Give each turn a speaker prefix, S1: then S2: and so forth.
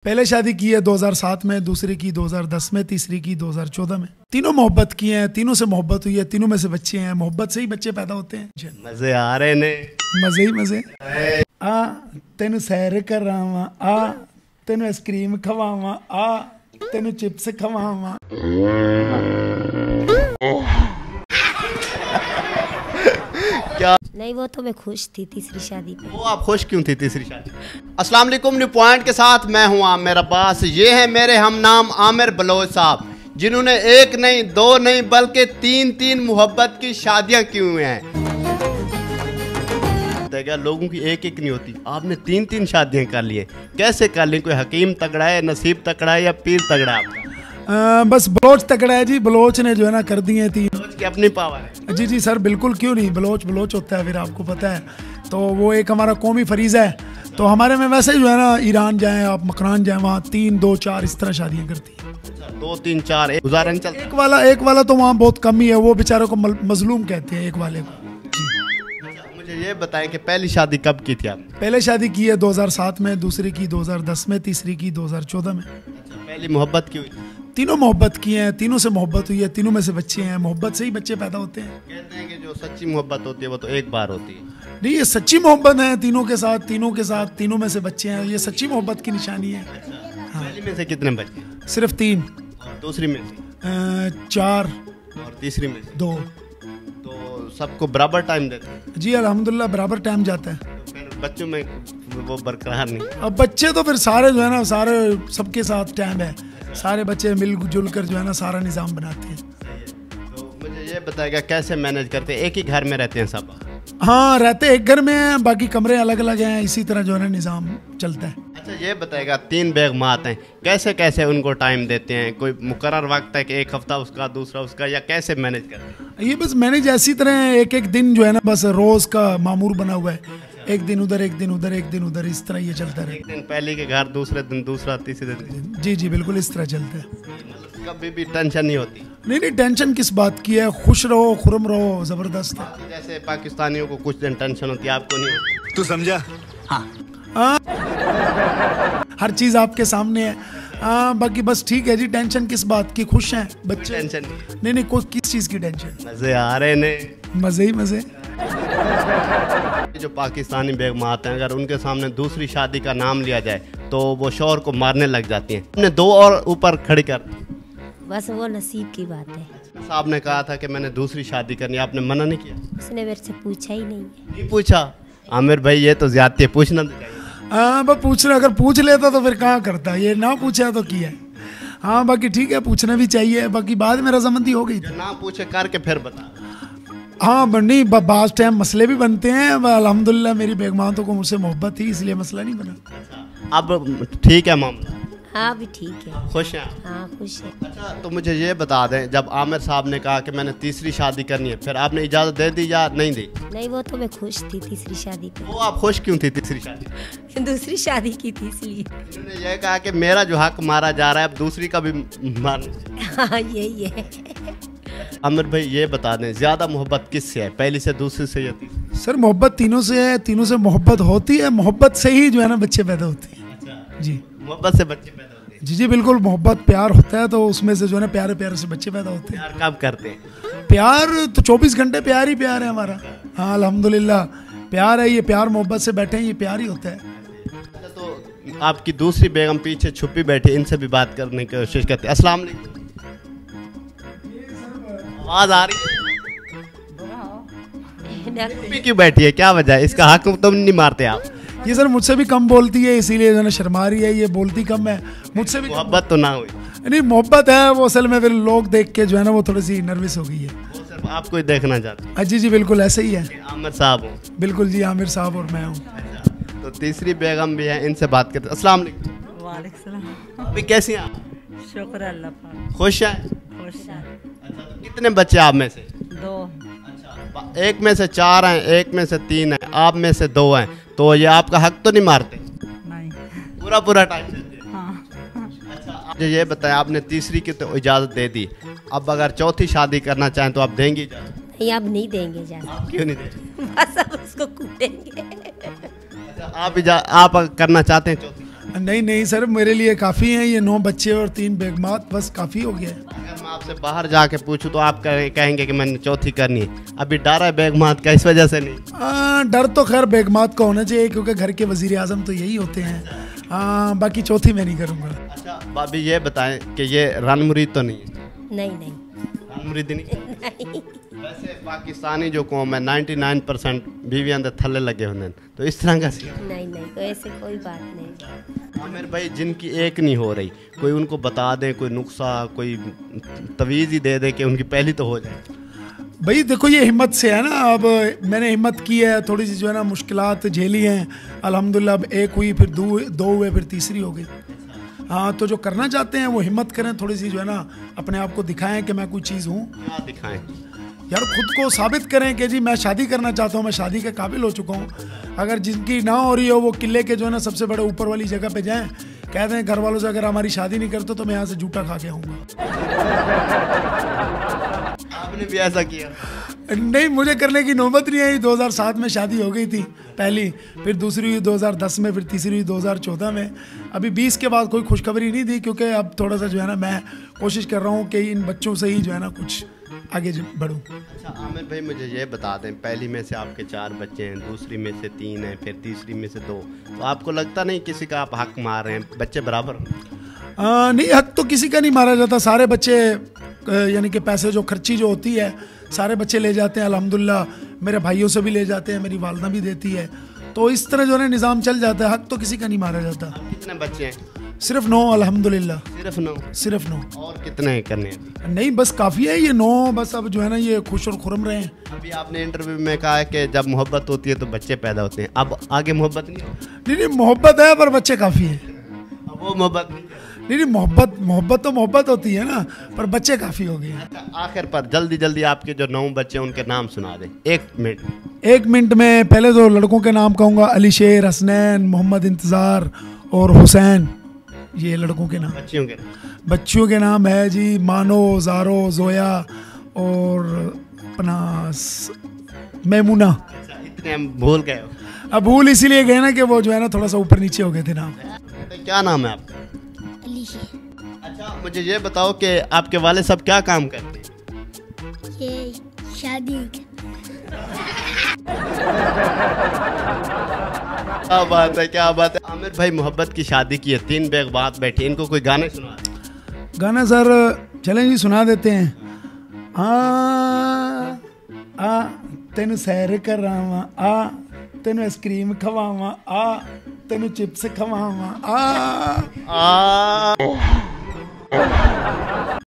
S1: पहले शादी की है 2007 में, दूसरी की 2010 में, तीसरी की 2014 में। तीनों मोहब्बत की हैं, तीनों से मोहब्बत हुई है, तीनों में से बच्चे हैं। मोहब्बत से ही बच्चे पैदा होते हैं।
S2: मजे आ रहे ने,
S1: मजे ही मजे। आ तेन सैर करावा, आ तेन आइसक्रीम खवावा, आ तेन चिप्स खवावा।
S2: क्या
S3: नहीं, वो तो मैं खुश थी तीसरी शादी पे।
S2: वो आप खुश क्यों थी तीसरी शादी? अस्सलाम वालेकुम, न्यू पॉइंट के साथ मैं हूं आमिर अब्बास। ये है मेरे हम नाम आमिर बलोच साहब, जिन्होंने एक नहीं, दो नहीं, बल्कि तीन मोहब्बत की शादियां की हुई हैं। देखा, लोगों की एक एक नहीं होती, आपने तीन शादियां कर ली है। कैसे कर ली? कोई हकीम तगड़ा है, नसीब तगड़ा है, या पीर तगड़ा है आपका?
S1: बस बलोच तगड़ा है जी। बलोच ने जो है ना कर दिए थी।
S2: बलोच की अपनी पावर है।
S1: जी सर, बिल्कुल, क्यों नहीं। बलोच होता है, फिर आपको पता है। तो वो एक हमारा कौमी फरीज़ा है। तो हमारे में वैसे जो है ना, ईरान जाएं आप, मकरान जाएं, वहाँ 3, 2, 4 इस तरह शादियाँ करती हैं।
S2: 2, 3, 4 गुजारा नहीं चलता।
S1: एक वाला तो वहाँ बहुत कम ही है। वो बेचारों को मजलूम कहते हैं, एक वाले को।
S2: मुझे ये बताएं कि पहली शादी कब की थी आपने?
S1: पहले शादी की है 2007 में, दूसरी की 2010 में, तीसरी की 2014 में।
S2: पहली मोहब्बत की हुई?
S1: तीनों मोहब्बत की हैं, तीनों से मोहब्बत हुई है, तीनों में से बच्चे हैं। मोहब्बत से ही बच्चे पैदा होते हैं।
S2: कहते हैं कि जो सच्ची मोहब्बत होती है वो तो एक बार होती है।
S1: नहीं, ये सच्ची मोहब्बत है। तीनों के साथ, तीनों में से बच्चे हैं। ये सच्ची मोहब्बत की निशानी है।
S2: पहली में से कितने बच्चे?
S1: सिर्फ 3।
S2: दूसरी में से
S1: 4
S2: और तीसरी में से
S1: 2।
S2: तो सबको बराबर टाइम देते हैं?
S1: जी अल्हम्दुलिल्लाह, बराबर टाइम जाता है।
S2: तो फिर बच्चों में वो बरकरार नहीं?
S1: अब बच्चे तो फिर सारे जो है ना, सारे सबके साथ टाइम है। सारे बच्चे मिलजुल कर जो है ना सारा निज़ाम बनाते हैं।
S2: तो मुझे ये बताएगा कैसे मैनेज करते हैं? एक ही घर में रहते हैं सब?
S1: हाँ, रहते एक घर में हैं, बाकी कमरे अलग अलग हैं। इसी तरह जो है ना निज़ाम चलता है।
S2: अच्छा, ये बताएगा 3 बेगमात हैं, कैसे कैसे उनको टाइम देते हैं? कोई मुकर्रर वक्त है कि एक हफ्ता उसका, दूसरा उसका, या कैसे मैनेज करते हैं?
S1: ये बस मैनेज ऐसी तरह है, एक दिन जो है ना बस रोज़ का मामूर बना हुआ है। एक दिन उधर, एक दिन उधर, एक दिन उधर, इस तरह ये चलता है।
S2: एक दिन पहले के घर, दूसरे दिन दूसरा, तीसरे दिन।
S1: जी बिल्कुल, इस तरह चलता है।
S2: कभी भी टेंशन नहीं होती?
S1: नहीं, टेंशन किस बात की है। खुश रहो, खुरम रहो, जबरदस्त है।
S2: जैसे पाकिस्तानियों को कुछ दिन टेंशन होती है, आपको नहीं होती?
S4: तू समझा? हाँ।
S1: हर चीज आपके सामने है। बाकी बस ठीक है जी। टेंशन किस बात की? खुश हैं बच्चे।
S2: टेंशन
S1: नहीं, कोई किस चीज की टेंशन?
S2: मजे आ रहे ने,
S1: मजे ही मजे।
S2: जो पाकिस्तानी बेगमात हैं, अगर उनके सामने दूसरी शादी का नाम लिया जाए तो वो शौहर को मारने लग जाती हैं। हमने 2 और ऊपर खड़ी कर।
S3: बस वो नसीब की बात है।
S2: साहब ने कहा था कि मैंने दूसरी शादी करनी, आपने मना नहीं किया?
S3: उसने मेरे से पूछा ही नहीं।
S2: नहीं पूछा? आमिर भाई, ये तो ज्यादती है, पूछना तो चाहिए।
S1: बस पूछना, अगर पूछ लेता तो फिर कहाँ करता। ये ना पूछा तो किया। हाँ, बाकी ठीक है, पूछना भी चाहिए। बाकी बाद में रजामंदी हो गई।
S2: ना पूछे करके फिर बता।
S1: हाँ, नहीं, बाज़ टाइम मसले भी बनते हैं। अल्हम्दुलिल्लाह मेरी बेगमातों को मुझसे मोहब्बत थी, इसलिए मसला नहीं बना।
S2: अब ठीक है मामला?
S3: हाँ, भी ठीक है।
S2: खुश हैं?
S3: हाँ, खुश है।
S2: अच्छा, तो मुझे ये बता दें, जब आमिर साहब ने कहा कि मैंने तीसरी शादी करनी है, फिर आपने इजाज़त दे दी या नहीं दी?
S3: नहीं, वो तो मैं खुश थी तीसरी शादी पे।
S2: वो आप खुश क्यों थी तीसरी शादी?
S3: दूसरी शादी की थी इसलिए।
S2: उन्होंने ये कहा कि मेरा जो हक मारा जा रहा है, अब दूसरी का भी मारना।
S3: हाँ, यही है।
S2: आमिर भाई, ये बता दें, ज्यादा मोहब्बत किससे है, पहली से, दूसरी से या तीसरी?
S1: सर, मोहब्बत तीनों से है। तीनों से मोहब्बत होती है। मोहब्बत से ही जो है ना बच्चे पैदा होते हैं।
S2: अच्छा
S1: जी,
S2: मोहब्बत से बच्चे पैदा होते हैं?
S1: जी बिल्कुल। मोहब्बत प्यार होता है तो उसमें से जो है ना प्यारे प्यारे से बच्चे पैदा होते हैं।
S2: प्यार कब करते हैं?
S1: प्यार तो 24 घंटे प्यार ही प्यार है हमारा। हाँ, अल्हम्दुलिल्लाह प्यार है। ये प्यार मोहब्बत से बैठे हैं, ये प्यार ही होता है।
S2: अच्छा, तो आपकी दूसरी बेगम पीछे छुपी बैठी, इनसे भी बात करने की कोशिश करते हैं। अस्सलाम वालेकुम, आवाज आ रही है? छुपी क्यों बैठी है, क्या वजह है? इसका हक तुम नहीं मारते आप?
S1: ये सर मुझसे भी कम बोलती है, इसीलिए जो है ना शर्मा रही है। ये बोलती कम है मुझसे भी।
S2: मोहब्बत तो ना हुई?
S1: नहीं, मोहब्बत है। वो असल में फिर लोग देख के जो है ना वो थोड़ी सी नर्वस हो गई है।
S2: वो सिर्फ आपको ही देखना चाहते?
S1: जी बिल्कुल, ऐसे ही है।
S2: आमिर साहब हो?
S1: बिल्कुल जी, आमिर साहब और मैं हूँ।
S2: तो तीसरी बेगम भी है, इनसे बात करते हैं। अस्सलाम वालेकुम।
S5: वालेकुम सलाम।
S2: अभी कैसी हैं आप?
S5: शुक्र अल्लाह पाक।
S2: खुश हैं?
S5: खुश है।
S2: अच्छा, तो कितने बच्चे आप में से?
S5: 2।
S2: अच्छा, एक में से 4 हैं, एक में से 3 हैं, आप में से 2 हैं, तो ये आपका हक तो नहीं मारते?
S5: नहीं।
S2: पूरा टाइम देते हैं?
S5: हाँ।
S2: अच्छा, मुझे ये बताएं, आपने तीसरी की तो इजाज़त दे दी, अब अगर चौथी शादी करना चाहें तो आप देंगी इजाज़त?
S3: नहीं, अब नहीं देंगे ज्यादा।
S2: आप क्यों नहीं देंगे?
S3: बस अब उसको कूटेंगे।
S2: अच्छा, आप करना चाहते हैं चौथी?
S1: नहीं नहीं सर, मेरे लिए काफ़ी हैं ये 9 बच्चे और 3 बेगमात, बस काफ़ी हो गया है।
S2: अगर मैं आपसे बाहर जाके पूछूं तो आप कहेंगे कि मैंने चौथी करनी है। अभी डर है बेगमात का, इस वजह से नहीं?
S1: डर तो खैर बेगमात का होना चाहिए, क्योंकि घर के वजीर आजम तो यही होते हैं। बाकी चौथी मैं नहीं करूँगा।
S2: अच्छा भाभी ये बताएं कि ये रन मुरीद तो नहीं है?
S3: नहीं नहीं
S2: रन मुरीद नहीं। वैसे पाकिस्तानी जो कौम है 99% बीवियां दे थल्ले लगे होने, तो इस तरह का सी
S3: नहीं नहीं, तो ऐसे कोई बात नहीं।
S2: आमिर भाई जिनकी एक नहीं हो रही, कोई उनको बता दें, कोई नुस्खा, कोई तवीज़ ही दे दे कि उनकी पहली तो हो जाए।
S1: भाई देखो ये हिम्मत से है ना, अब मैंने हिम्मत की है, थोड़ी सी जो है ना मुश्किलात झेली हैं अल्हम्दुलिल्लाह। अब एक हुई, फिर दो हुए, फिर तीसरी हो गई। हाँ, तो जो करना चाहते हैं वो हिम्मत करें, थोड़ी सी जो है ना अपने आप को दिखाएं कि मैं कोई चीज़ हूँ।
S2: क्या दिखाएं?
S1: यार खुद को साबित करें कि जी मैं शादी करना चाहता हूँ, मैं शादी के काबिल हो चुका हूँ। अगर जिनकी ना हो रही हो वो किले के जो है ना सबसे बड़े ऊपर वाली जगह पे जाएं, कहते हैं घर वालों से अगर हमारी शादी नहीं करते तो मैं यहाँ से जूता खा के आऊँगा।
S2: आपने भी ऐसा किया?
S1: नहीं, मुझे करने की नौबत नहीं आई। 2007 में शादी हो गई थी पहली, फिर दूसरी हुई 2010 में, फिर तीसरी हुई 2014 में। अभी 20 के बाद कोई खुशखबरी नहीं दी, क्योंकि अब थोड़ा सा जो है ना मैं कोशिश कर रहा हूँ कि इन बच्चों से ही जो है ना कुछ आगे बढ़ूँ।
S2: अच्छा आमिर भाई मुझे ये बता दें, पहली में से आपके 4 बच्चे हैं, दूसरी में से 3 हैं, फिर तीसरी में से 2, तो आपको लगता नहीं किसी का आप हक मार रहे हैं? बच्चे बराबर?
S1: नहीं, हक तो किसी का नहीं मारा जाता। सारे बच्चे यानी कि पैसे जो खर्ची जो होती है सारे बच्चे ले जाते हैं अल्हम्दुलिल्लाह। मेरे भाइयों से भी ले जाते हैं, मेरी वालदा भी देती है, तो इस तरह जो है निज़ाम चल जाता है। हक तो किसी का नहीं मारा जाता।
S2: कितने बच्चे हैं?
S1: सिर्फ 9 अल्हम्दुलिल्लाह।
S2: सिर्फ 9?
S1: सिर्फ 9।
S2: और कितने करने हैं?
S1: नहीं बस काफ़ी है ये 9, बस अब जो है ना ये खुश और खुरम रहे हैं।
S2: अभी आपने इंटरव्यू में कहा है कि जब मोहब्बत होती है तो बच्चे पैदा होते हैं, अब आगे मोहब्बत नहीं होती?
S1: नहीं, मोहब्बत है पर बच्चे काफ़ी हैं।
S2: अब वो मोहब्बत नहीं?
S1: नहीं, मोहब्बत तो मोहब्बत होती है ना, पर बच्चे काफ़ी हो गए हैं।
S2: अच्छा, आखिर पर जल्दी जल्दी आपके जो 9 बच्चे हैं उनके नाम सुना दें 1 मिनट।
S1: 1 मिनट में पहले तो लड़कों के नाम कहूँगा, अली शेर, हसनैन, मोहम्मद इंतज़ार और हुसैन, ये लड़कों के नाम। बच्चियों के नाम है जी मानो, ज़ारो, जोया और अपना मैमुना।
S2: अच्छा, इतने हम भूल गए हो?
S1: अब भूल इसीलिए गए ना कि वो जो है ना थोड़ा सा ऊपर नीचे हो गए थे नाम।
S2: तो क्या नाम है आपका? अच्छा मुझे ये बताओ कि आपके वाले सब क्या काम करते हैं?
S4: ये शादी।
S2: क्या बात है, क्या बात है। आमिर भाई मोहब्बत की शादी की है, 3 बेगमात बैठे, इनको कोई गाने सुना?
S1: गाना सर चलें जी, सुना देते हैं। आ तेन सैर करावा, आ तेन आइसक्रीम खवावा, आ तेन चिप्स खवावा, आ